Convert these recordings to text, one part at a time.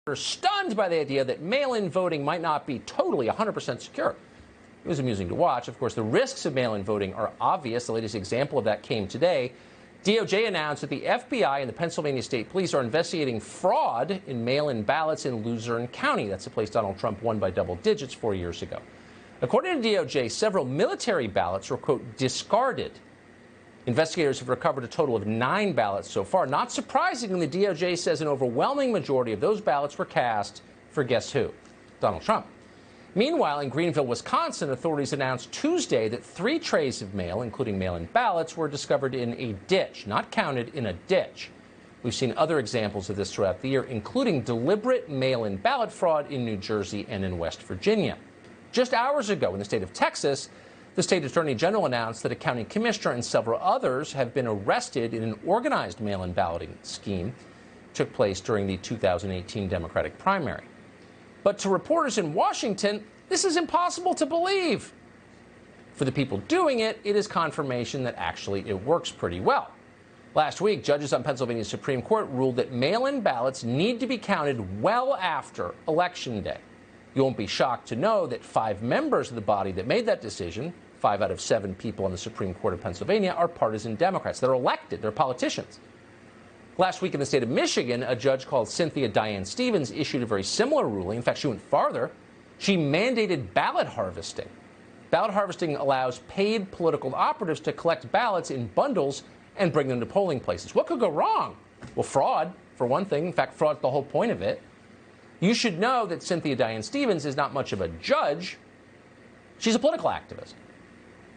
Are stunned by the idea that mail-in voting might not be totally 100% secure. It was amusing to watch. Of course, the risks of mail-in voting are obvious. The latest example of that came today. DOJ announced that the FBI and the Pennsylvania State Police are investigating fraud in mail-in ballots in Luzerne County. That's the place Donald Trump won by double digits 4 years ago. According to DOJ, several military ballots were, quote, discarded. Investigators have recovered a total of 9 ballots so far. Not surprisingly, the DOJ says an overwhelming majority of those ballots were cast for guess who? Donald Trump. Meanwhile, in Greenville, Wisconsin, authorities announced Tuesday that 3 trays of mail, including mail-in ballots, were discovered in a ditch, not counted, in a ditch. We've seen other examples of this throughout the year, including deliberate mail-in ballot fraud in New Jersey and in West Virginia. Just hours ago, in the state of Texas, the state attorney general announced that a county commissioner and several others have been arrested in an organized mail-in balloting scheme that took place during the 2018 Democratic primary. But to reporters in Washington, this is impossible to believe. For the people doing it, it is confirmation that actually it works pretty well. Last week, judges on Pennsylvania's Supreme Court ruled that mail-in ballots need to be counted well after Election Day. You won't be shocked to know that 5 members of the body that made that decision, 5 out of 7 people on the Supreme Court of Pennsylvania, are partisan Democrats. They're elected. They're politicians. Last week in the state of Michigan, a judge called Cynthia Diane Stevens issued a very similar ruling. In fact, she went farther. She mandated ballot harvesting. Ballot harvesting allows paid political operatives to collect ballots in bundles and bring them to polling places. What could go wrong? Well, fraud, for one thing. In fact, fraud's the whole point of it. You should know that Cynthia Diane Stevens is not much of a judge. She's a political activist.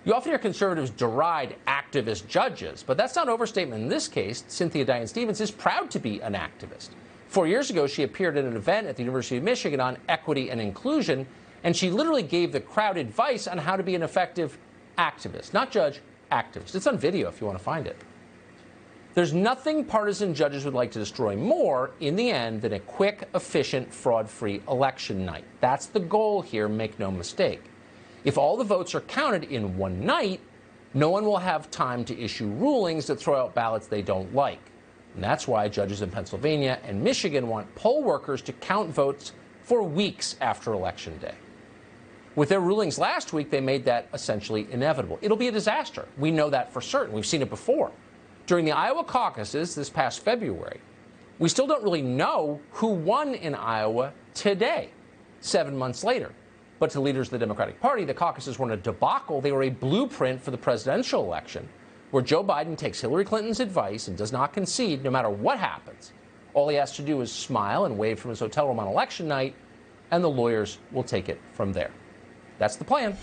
You often hear conservatives deride activist judges, but that's not an overstatement in this case. Cynthia Diane Stevens is proud to be an activist. 4 years ago, she appeared at an event at the University of Michigan on equity and inclusion, and she literally gave the crowd advice on how to be an effective activist. Not judge, activist. It's on video if you want to find it. There's nothing partisan judges would like to destroy more in the end than a quick, efficient, fraud-free election night. That's the goal here, make no mistake. If all the votes are counted in one night, no one will have time to issue rulings that throw out ballots they don't like. And that's why judges in Pennsylvania and Michigan want poll workers to count votes for weeks after Election Day. With their rulings last week, they made that essentially inevitable. It'll be a disaster. We know that for certain. We've seen it before. During the Iowa caucuses this past February, we still don't really know who won in Iowa today, 7 months later. But to leaders of the Democratic Party, the caucuses weren't a debacle. They were a blueprint for the presidential election, where Joe Biden takes Hillary Clinton's advice and does not concede no matter what happens. All he has to do is smile and wave from his hotel room on election night, and the lawyers will take it from there. That's the plan.